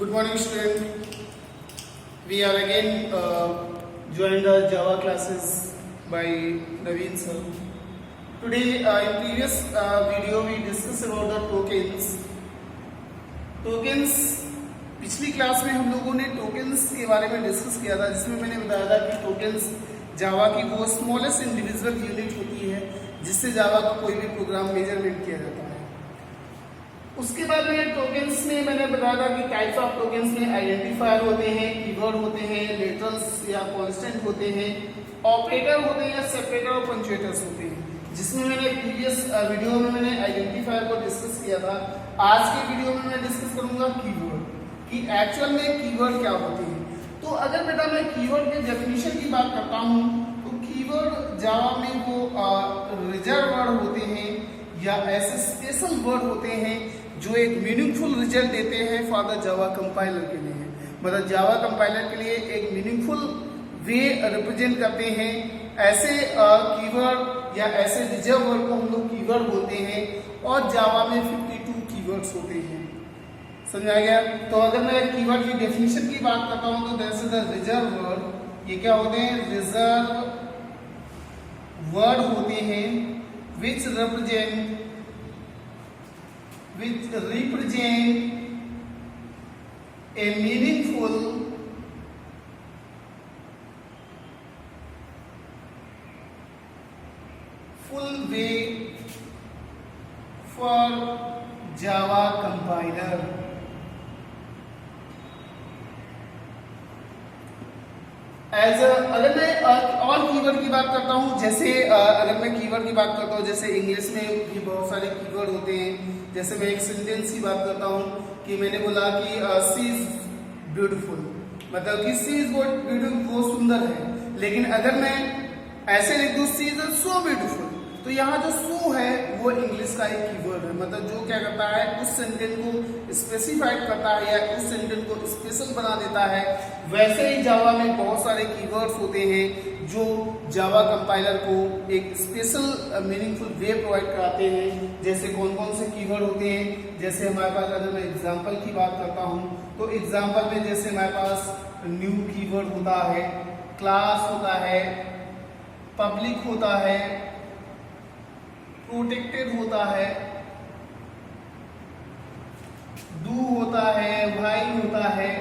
Good morning, student. We are again joined the Java classes by Naveen sir. Today, in previous video, we discussed about the tokens. Tokens पिछली class में हम लोगों ने tokens के बारे में discuss किया था, जिसमें मैंने बताया था कि टोकन्स जावा की वो स्मॉलेस्ट इंडिविजुअल यूनिट होती है जिससे जावा का कोई भी प्रोग्राम मेजरमेंट किया जाता है। उसके बाद में टोकन्स में मैंने बताया था कि टाइप्स ऑफ टोकन्स में आइडेंटिफायर होते हैं, कीवर्ड होते हैं, लेटर्स या कांस्टेंट होते हैं, ऑपरेटर होते हैं या सेपरेटर और पंक्चुएटर्स होते हैं। जिसमें मैंने प्रीवियस वीडियो में मैंने आइडेंटिफायर को डिस्कस किया था। आज के वीडियो में मैं डिस्कस करूंगा कीवर्ड कि एक्चुअल में कीवर्ड क्या होते हैं। तो अगर बेटा मैं कीवर्ड के डेफिनेशन की बात करता हूँ तो कीवर्ड जावा में वो रिजर्व वर्ड होते हैं या ऐसे स्पेशल वर्ड होते हैं जो एक मीनिंगफुल रिजल्ट देते हैं फॉर द जावा कंपाइलर के लिए। मतलब जावा कंपाइलर के लिए एक मीनिंगफुल वे रिप्रेजेंट करते हैं। ऐसे कीवर्ड या ऐसे रिजर्व वर्ड को हम लोग कीवर्ड बोलते हैं और जावा में 52 कीवर्ड्स होते हैं। समझा गया? तो अगर मैं कीवर्ड की डेफिनेशन की बात करता हूं तो दैट्स द रिजर्व वर्ड। ये क्या होते हैं? रिजर्व वर्ड होते हैं which represent a meaningful full way for Java compiler। अगर मैं और कीवर्ड की बात करता हूँ, जैसे अगर मैं कीवर्ड की बात करता हूँ, जैसे इंग्लिश में भी बहुत सारे कीवर्ड होते हैं। जैसे मैं एक सेंटेंस की बात करता हूँ कि मैंने बोला कि सी इज ब्यूटीफुल, मतलब कि सी इज ब्यूटीफुल, वो सुंदर है। लेकिन अगर मैं ऐसे लिख दूँ सी इज सो ब्यूटीफुल, तो यहाँ जो सो है वो इंग्लिश का एक कीवर्ड है। मतलब जो क्या करता है, उस सेंटेंस को स्पेसिफाइड करता है या उस सेंटेंस को स्पेशल बना देता है। वैसे ही जावा में बहुत सारे कीवर्ड्स होते हैं जो जावा कंपाइलर को एक स्पेशल मीनिंगफुल वे प्रोवाइड कराते हैं। जैसे कौन कौन से कीवर्ड होते हैं, जैसे हमारे पास अगर मैं एग्जाम्पल की बात करता हूँ तो एग्जाम्पल में जैसे हमारे पास न्यू कीवर्ड होता है, क्लास होता है, पब्लिक होता है, प्रोटेक्टेड होता है, डू होता है, व्हाइल होता है,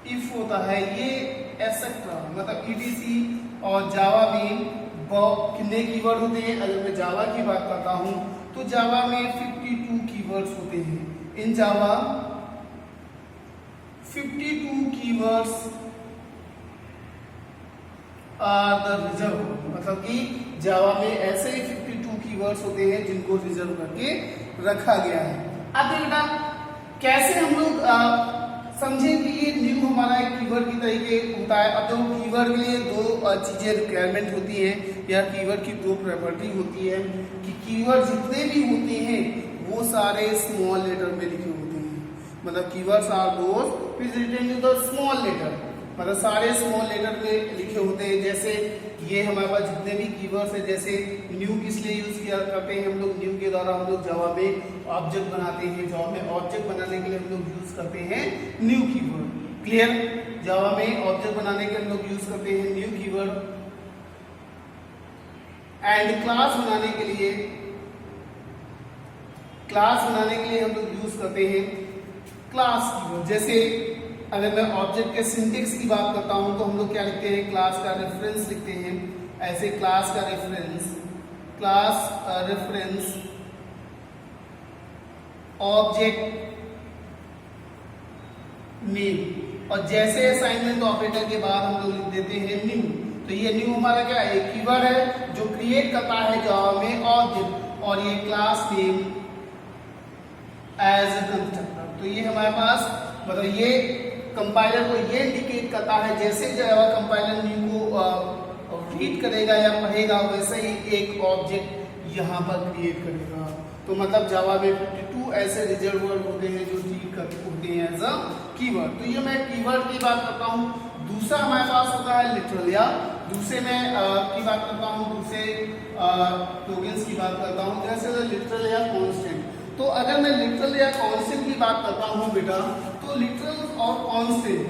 इफ होता है, ये एटसेट्रा मतलब ईटीसी। और जावा में कितने कीवर्ड होते हैं? अगर मैं जावा की बात करता हूं तो जावा में 52 कीवर्ड्स होते हैं। इन जावा 52 कीवर्ड्स आर द रिजर्व, मतलब कि जावा में ऐसे ही 52 कीवर्ड्स होते हैं जिनको रिजर्व करके रखा गया है। अब बेटा कैसे हम लोग समझे कि ये न्यू हमारा एक कीवर्ड की तरीके होता है। अब देखो कीवर्ड के लिए दो चीजें रिक्वायरमेंट होती है या कीवर्ड की दो प्रॉपर्टी होती है कि कीवर्ड जितने भी होते हैं वो सारे स्मॉल लेटर में लिखे होते हैं। मतलब keywords are those which written in the small letter, मतलब सारे स्मॉल लेटर में लिखे होते हैं। जैसे ये हमारे पास जितने भी कीवर्ड्स हैं, जैसे न्यू किस लिए यूज किया करते हैं हम लोग? न्यू के द्वारा हम लोग जावा में ऑब्जेक्ट बनाते हैं। जावा में ऑब्जेक्ट बनाने के लिए हम लोग यूज करते हैं न्यू कीवर्ड। क्लियर? जावा में ऑब्जेक्ट बनाने के हम लोग यूज करते हैं न्यू कीवर्ड। एंड क्लास बनाने के लिए हम लोग यूज करते हैं क्लास कीवर्ड। जैसे अगर मैं ऑब्जेक्ट के सिंटेक्स की बात करता हूं तो हम लोग क्या लिखते हैं? क्लास का रेफरेंस लिखते हैं। ऐसे क्लास का रेफरेंस ऑब्जेक्ट नेम, और जैसे असाइनमेंट ऑपरेटर के बाद हम लोग लिख देते हैं न्यू। तो ये न्यू हमारा क्या है? एक कीवर्ड है जो क्रिएट करता है जावा में ऑब्जेक्ट, और ये class name as a constructor. तो ये हमारे पास मतलब ये कंपाइलर को ये इंडिकेट करता है, जैसे जावा कंपाइलर न्यू को रीड करेगा या पढ़ेगा वैसे ही एक ऑब्जेक्ट यहाँ पर क्रिएट करेगा। तो मतलब जावा में 52 ऐसे रिजर्व वर्ड होते हैं जो ट्रीट करते होते हैं एज अ कीवर्ड। तो ये मैं कीवर्ड की बात करता हूँ। दूसरा हमारे पास होता है लिटरल, या दूसरे में की बात करता हूँ, दूसरे टोकन्स की बात करता हूँ, जैसे लिटरल या कांस्टेंट। तो अगर मैं लिटरल या कांस्टेंट की बात करता हूँ बेटा, तो लिटरल और कांस्टेंट,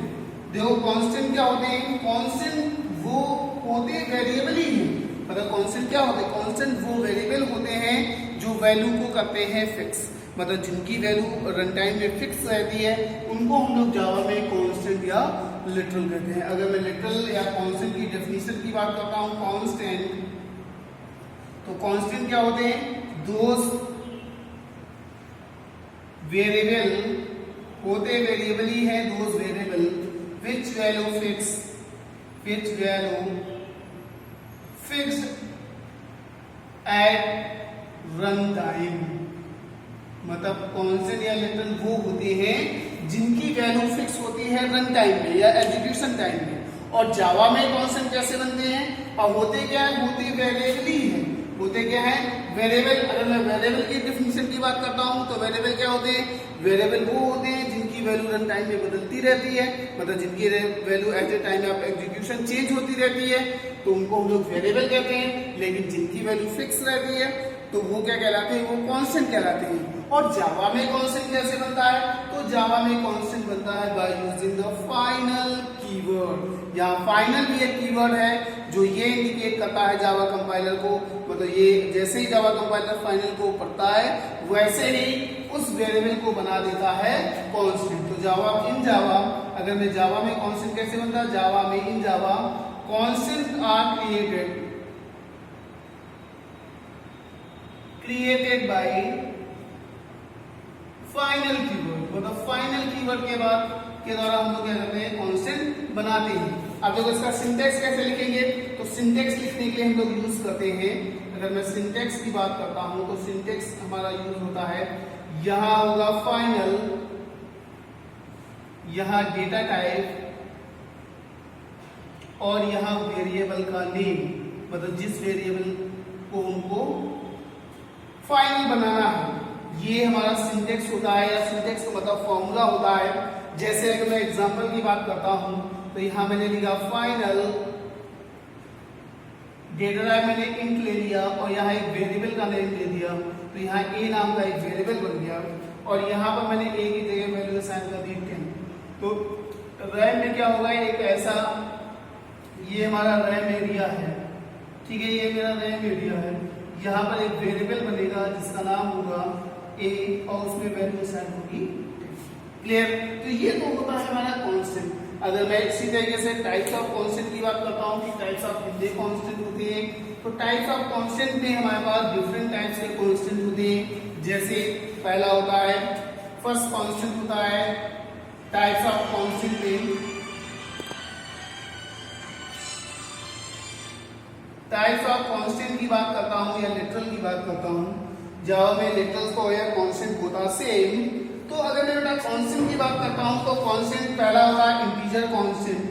देखो कांस्टेंट क्या होते हैं, कांस्टेंट वो होते वेरिएबल ही हैं। मतलब कांस्टेंट क्या होते हैं, कांस्टेंट वो वेरिएबल होते हैं जो वैल्यू को करते हैं फिक्स, मतलब जिनकी वैल्यू रन टाइम में फिक्स रहती है उनको हम लोग जावा में कांस्टेंट या लिटरल कहते हैं। अगर मैं लिटरल या कांस्टेंट की डेफिनेशन की बात करता हूँ, कांस्टेंट, तो कांस्टेंट क्या होते हैं, दोज वेरिएबल होते वेरिएबल ही है, those variable which value fixed at run time. मतलब कांस्टेंट या लिटरल वो होते हैं जिनकी वैल्यू फिक्स होती है रन टाइम में या एग्जीक्यूशन टाइम में। और जावा में कांस्टेंट कैसे बनते हैं, और होते क्या है, होते वेरिएबल ही है, होते क्या है, वेरिएबल। अगर मैं वेरिएबल की डेफिनेशन की बात करता हूं तो वेरिएबल क्या होते हैं, वेरिएबल वो होते हैं जिनकी वैल्यू रन टाइम में बदलती रहती है, मतलब जिनकी value at a time of execution change होती रहती है, तो उनको हम लोग वेरिएबल कहते हैं। लेकिन जिनकी वैल्यू फिक्स रहती है तो वो क्या कहलाते हैं, वो कांस्टेंट कहलाते हैं। और जावा में कांस्टेंट कैसे बनता है, तो जावा में कांस्टेंट बनता है by using the final keyword. यहाँ फाइनल भी एक कीवर्ड है जो ये इंडिकेट करता है जावा कंपाइलर को, मतलब ये जैसे ही जावा कंपाइलर फाइनल को पढ़ता है वैसे ही उस वेरिएबल को बना देता है कांस्टेंट। तो जावा इन जावा, अगर मैं जावा में कांस्टेंट कैसे बनता है, जावा में in Java constant are created by final keyword, मतलब फाइनल कीवर्ड के द्वारा हम लोग क्या करते हैं, कांस्टेंट बनाते हैं। अब देखो इसका सिंटेक्स कैसे लिखेंगे, तो सिंटेक्स लिखने के लिए हम लोग यूज करते हैं, अगर मैं सिंटेक्स की बात करता हूं तो सिंटेक्स हमारा यूज होता है, यहां होगा फाइनल, यहां डेटा टाइप और यहां वेरिएबल का नेम, मतलब जिस वेरिएबल को उनको फाइनल बनाना है, ये हमारा सिंटेक्स होता है, या सिंटेक्स का मतलब फॉर्मूला होता है। जैसे अगर मैं एग्जांपल की बात करता हूं तो यहां मैंने लिखा फाइनल, डेटा टाइप मैंने इंट ले लिया और यहाँ एक वेरिएबल का नेम दे दिया, तो यहाँ ए नाम का एक वेरिएबल बन गया, और यहाँ पर मैंने ए की जगह वैल्यू असाइन कर दी 10। तो रैम में क्या होगा, एक ऐसा, ये हमारा रैम एरिया है, ठीक है, ये मेरा रैम एरिया है, यहाँ पर एक वेरिएबल बनेगा जिसका नाम होगा ए और उसमें वैल्यू असाइन होगी। क्लियर, तो ये तो होता है हमारा कांस्टेंट। अगर मैं इसी तरीके से टाइप्स ऑफ कांस्टेंट की बात करता हूँ कि टाइप्स ऑफ कितने कांस्टेंट होते हैं, तो टाइप्स ऑफ कांस्टेंट में हमारे पास डिफरेंट टाइप्स के कांस्टेंट होते हैं। जैसे पहला होता है फर्स्ट कांस्टेंट होता है टाइप्स ऑफ कांस्टेंट में, टाइप्स ऑफ कांस्टेंट की बात करता हूँ या लिटरल की बात करता हूँ, जावा में लिटरल को या कांस्टेंट होता सेम। तो अगर मैं बेटा कांस्टेंट की बात करता हूं तो कांस्टेंट पहला होता है इंटीजर कांस्टेंट,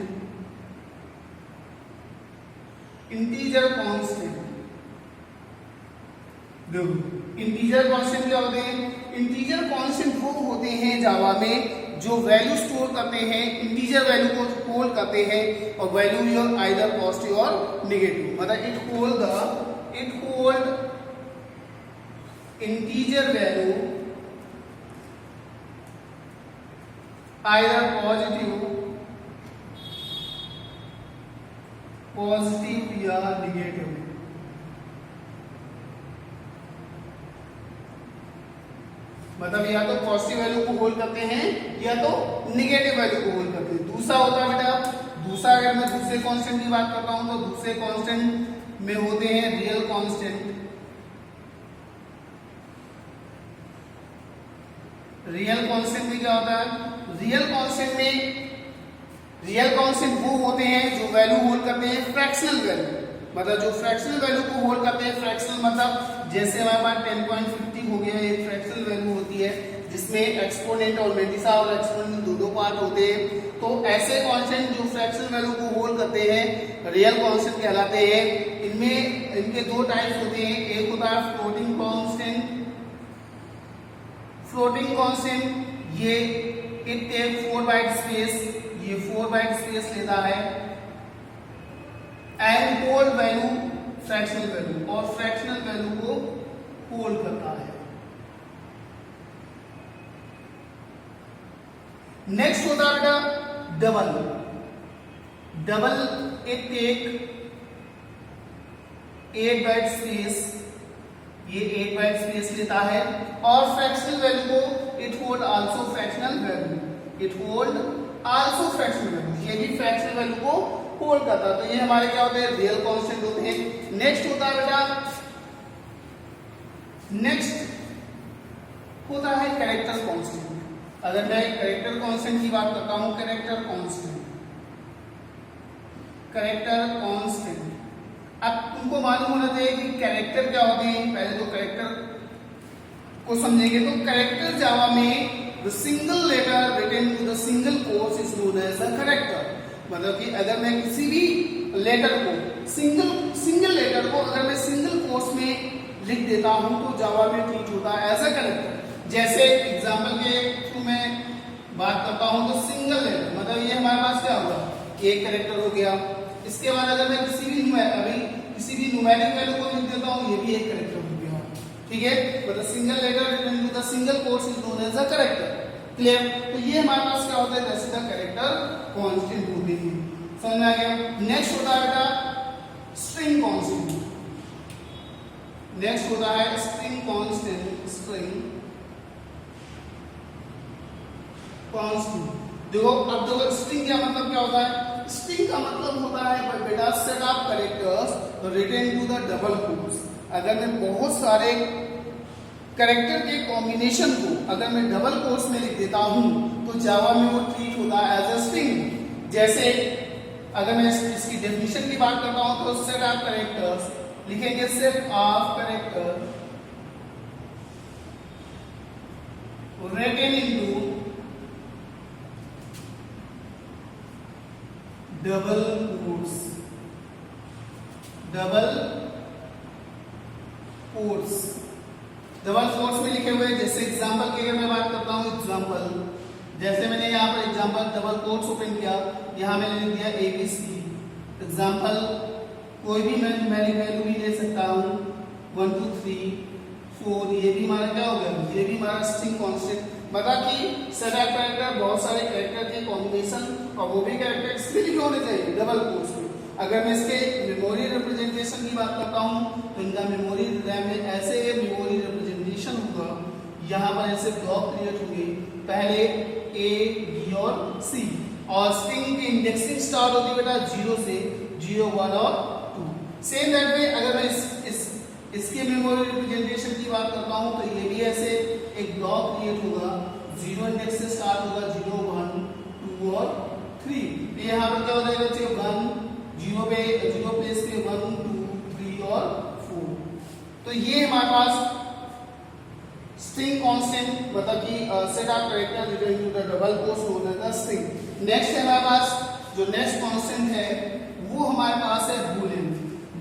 इंटीजर कांस्टेंट। देखो इंटीजर कांस्टेंट क्या होते हैं, इंटीजर कांस्टेंट वो होते हैं जावा में जो वैल्यू स्टोर करते हैं, इंटीजर वैल्यू को होल्ड करते हैं, और वैल्यू योर आइदर पॉजिटिव और नेगेटिव, मतलब it hold integer value either positive या नेगेटिव। मतलब या तो पॉजिटिव वैल्यू को होल्ड करते हैं या तो नेगेटिव वैल्यू को होल्ड करते हैं। दूसरा होता है बेटा, दूसरा अगर मैं दूसरे कांस्टेंट की बात करता हूं तो दूसरे कांस्टेंट में होते हैं रियल कांस्टेंट। रियल कांस्टेंट में क्या होता है, रियल कांस्टेंट वो होते हैं जो वैल्यू होल्ड करते हैं फ्रैक्शनल वैल्यू, मतलब जो फ्रैक्शनल वैल्यू को होल्ड करते हैं। फ्रैक्शनल मतलब जैसे हमारे पास 10.50 हो गया, एक फ्रैक्शनल वैल्यू होती है जिसमें एक्सपोनेंट और मेंटिसा और एक्सपोनेंट दो पार्ट होते हैं। तो ऐसे कांस्टेंट जो फ्रैक्शनल वैल्यू को होल्ड करते हैं रियल कांस्टेंट कहलाते हैं। इनमें इनके दो टाइप्स होते हैं, एक होता है फ्लोटिंग कांस्टेंट। फ्लोटिंग कांस्टेंट ये इट टेक 4 बाइट स्पेस, ये 4 बाइट स्पेस लेता है, and hold value fractional value, और फ्रैक्शनल वैल्यू को होल्ड करता है। नेक्स्ट होता है बेटा double. Double it take 8 byte space, ये 8 बाइट स्पेस लेता है, और फ्रैक्शनल वैल्यू को it hold also fractional value, it hold also fractional value, ये भी फ्रैक्शनल वैल्यू को होल्ड करता है। तो ये हमारे क्या होते हैं, रियल कांस्टेंट होते हैं। नेक्स्ट होता है बेटा, नेक्स्ट होता है कैरेक्टर कांस्टेंट। अगर मैं कैरेक्टर कांस्टेंट की बात करता हूं, कैरेक्टर कांस्टेंट, कैरेक्टर कांस्टेंट, अब तुमको मालूम होना चाहिए कि कैरेक्टर क्या होते हैं। पहले तो कैरेक्टर को समझेंगे। तो कैरेक्टर जावा में the single letter written to the single course is known as the character. मतलब कि अगर मैं किसी भी लेटर को सिंगल लेटर को अगर मैं सिंगल कोर्स में लिख देता हूं तो जावा में ट्रीट होता है एज अ कैरेक्टर। जैसे एग्जांपल के थ्रू मैं बात करता हूं तो सिंगल लेटर मतलब ये हमारे पास क्या होगा, एक कैरेक्टर हो गया। इसके बाद अगर मैं किसी भी न्यूमेरिक वैल्यू को लिख देता हूं, ये भी एक कैरेक्टर हो गया। ठीक है, मतलब single letter written to the single course is known as a character. Clear? तो ये हमारे पास क्या होता है, that is the character constant होते हैं। समझ में आ गया? नेक्स्ट होता है बेटा स्ट्रिंग कांस्टेंट। नेक्स्ट होता है स्ट्रिंग कांस्टेंट। स्ट्रिंग कांस्टेंट देखो, अब देखो स्ट्रिंग का मतलब क्या होता है। स्ट्रिंग का मतलब होता है बेटा set of characters written to the double quotes. अगर मैं बहुत सारे कैरेक्टर के कॉम्बिनेशन को अगर मैं डबल कोट्स में लिख देता हूं तो जावा में वो ट्रीट होता है एज अ स्ट्रिंग। जैसे अगर मैं इसकी डेफिनेशन की बात करता हूं तो सेट ऑफ कैरेक्टर्स लिखेंगे, set of character written into double quotes. Double quotes में लिखे हुए। जैसे एग्जांपल की अगर मैं बात करता हूं, एग्जांपल जैसे मैंने यहाँ पर एग्जांपल डबल कोट्स ओपन किया, यहाँ मैंने लिख दिया ABC। एग्जांपल कोई भी मैं वैल्यू भी ले सकता हूँ, 1 2 3 4। ये भी हमारा क्या हो गया, ये भी हमारा स्ट्रिंग कांस्टेंट। मतलब कि सेट ऑफ कैरेक्टर बहुत सारे कैरेक्टर के कॉम्बिनेशन, और वो भी कैरेक्टर इसलिए लिखे होने चाहिए डबल कोट्स में। अगर मैं इसके मेमोरी रिप्रेजेंटेशन की बात करता हूं तो इनका मेमोरी रैम में ऐसे मेमोरी रिप्रेजेंटेशन होगा, यहाँ पर ऐसे ब्लॉक क्रिएट होंगे, पहले A, B और C, और स्ट्रिंग की इंडेक्सिंग स्टार्ट होती है बेटा 0 से, 0 1 और 2। सेम दैट वे अगर मैं इसके मेमोरी रिप्रेजेंटेशन की बात करता हूं तो ये भी ऐसे एक ब्लॉक क्रिएट होगा, 0 इंडेक्स से स्टार्ट होगा, 0 1 2 और 3। यहाँ पर क्या हो जाएगा बच्चे, 1 0 प्लेस पे 1 2 3 और 4। तो ये हमारे पास स्ट्रिंग कांस्टेंट मतलब कि set of character written to the double quotes known as the string. Next है हमारे पास जो नेक्स्ट कांस्टेंट है वो हमारे पास है बूलियन।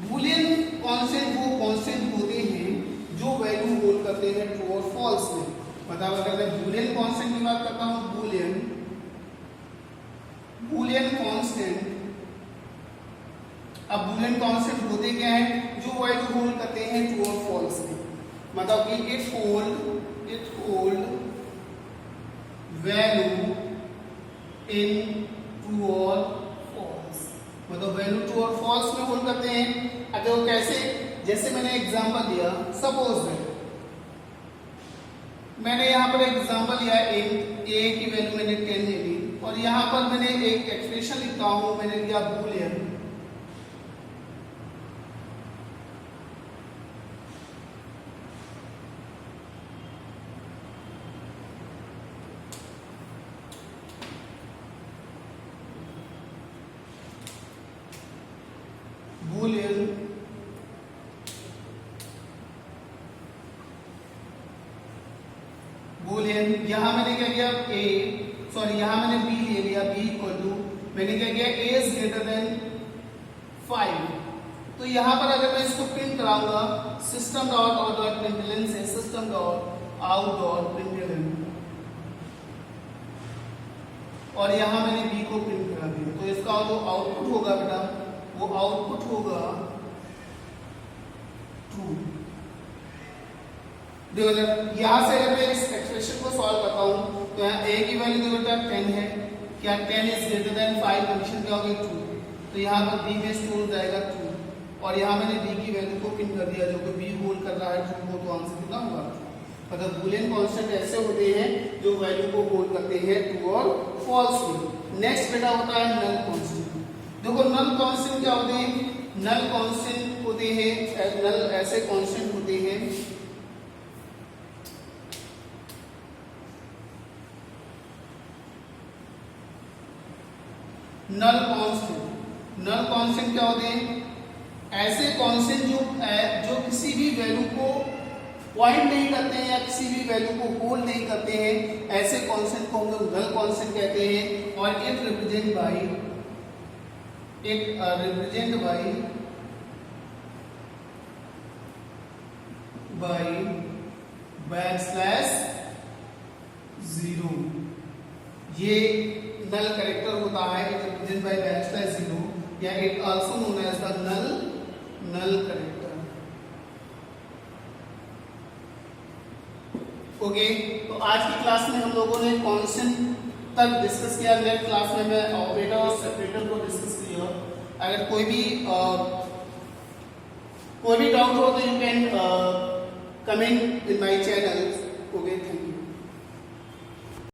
बूलियन कांस्टेंट वो कांस्टेंट होते हैं जो वैल्यू होल्ड करते हैं ट्रू और फॉल्स में। मतलब अगर मैं बूलियन कांस्टेंट की बात करता हूं, बूलियन कांस्टेंट, अब बूलियन कांस्टेंट होते क्या है, जो वैल्यू होल्ड करते हैं ट्रू और फॉल्स में। मतलब कि it hold value in true और फॉल्स, मतलब वैल्यू ट्रू और फॉल्स में होल्ड करते हैं। अगर वो कैसे, जैसे मैंने एग्जांपल दिया, सपोज मैंने यहाँ पर एग्जांपल लिया, ए की वैल्यू मैंने 10 ले ली, और यहाँ पर मैंने एक एक्सप्रेशन लिखता हूं, मैंने लिया बूलियन। बूलियन यहां मैंने क्या किया, यहां मैंने बी ले लिया, बी इक्वल टू मैंने क्या किया, ए इज ग्रेटर देन 5। तो यहां पर अगर मैं इसको प्रिंट कराऊंगा, system dot out dot println से system dot out dot println, और यहां मैंने बी को प्रिंट करा दिया, तो इसका जो आउटपुट होगा बेटा, वो आउटपुट होगा ट्रू। देखो यहाँ से अगर मैं इस एक्सप्रेशन को सॉल्व करता हूँ तो यहाँ a की वैल्यू देखो बेटा 10 है, क्या 10 इज ग्रेटर देन 5, कंडीशन क्या होगी 2, तो यहाँ पर b में स्टोर हो जाएगा 2, और यहाँ मैंने b की वैल्यू को पिन कर दिया जो कि b होल्ड कर रहा है ट्रू हो, तो आंसर कितना होगा। मतलब बूलियन कांस्टेंट ऐसे होते हैं जो वैल्यू को होल्ड करते हैं ट्रू और फॉल्स में। नेक्स्ट बेटा होता है नल कांस्टेंट। देखो नल कांस्टेंट क्या होते हैं, नल कांस्टेंट होते हैं, नल ऐसे कांस्टेंट होते हैं नल कांस्टेंट क्या होते हैं, ऐसे कांस्टेंट जो किसी भी वैल्यू को पॉइंट नहीं करते हैं या किसी भी वैल्यू को होल्ड नहीं करते हैं, ऐसे कांस्टेंट को हम लोग नल कांस्टेंट कहते हैं। और इट रिप्रेजेंट बाय बैकस्लैश 0, ये नल कैरेक्टर होता है, इट रिप्रेजेंट बाय बैकस्लैश 0 या it also known as the null character. Okay, तो आज की क्लास में हम लोगों ने कांस्टेंट तक डिस्कस किया। नेक्स्ट क्लास में मैं ऑपरेटर और सेपरेटर को डिस्कस किया। अगर कोई भी डाउट हो तो you can comment in my channel. Okay, thank you.